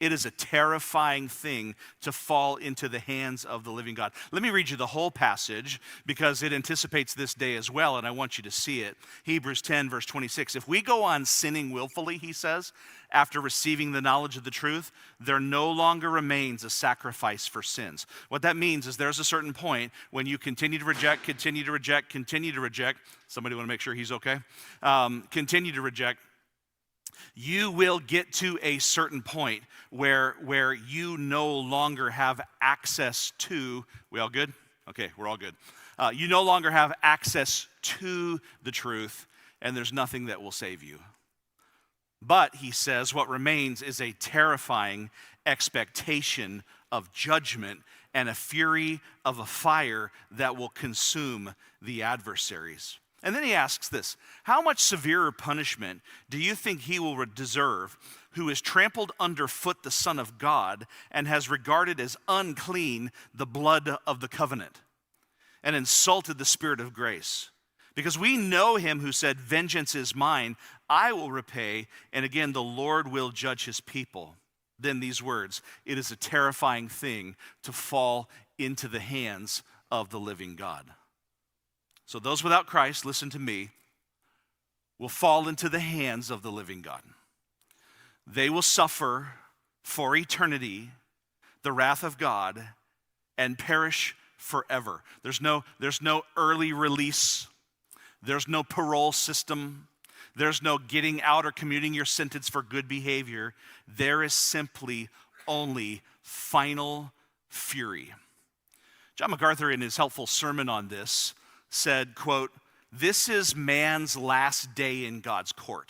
It is a terrifying thing to fall into the hands of the living God. Let me read you the whole passage because it anticipates this day as well, and I want you to see it. Hebrews 10, verse 26. If we go on sinning willfully, he says, after receiving the knowledge of the truth, there no longer remains a sacrifice for sins. What that means is there's a certain point when you continue to reject, continue to reject, continue to reject. Somebody want to make sure he's okay? Continue to reject. You will get to a certain point where you no longer have access to, we all good? Okay, we're all good. You no longer have access to the truth, and there's nothing that will save you. But, he says, what remains is a terrifying expectation of judgment and a fury of a fire that will consume the adversaries. And then he asks this, how much severer punishment do you think he will deserve who has trampled underfoot the Son of God and has regarded as unclean the blood of the covenant and insulted the Spirit of grace? Because we know him who said, vengeance is mine, I will repay, and again the Lord will judge his people. Then these words, it is a terrifying thing to fall into the hands of the living God. So those without Christ, listen to me, will fall into the hands of the living God. They will suffer for eternity the wrath of God and perish forever. There's no early release. There's no parole system. There's no getting out or commuting your sentence for good behavior. There is simply only final fury. John MacArthur, in his helpful sermon on this, said, quote, this is man's last day in God's court.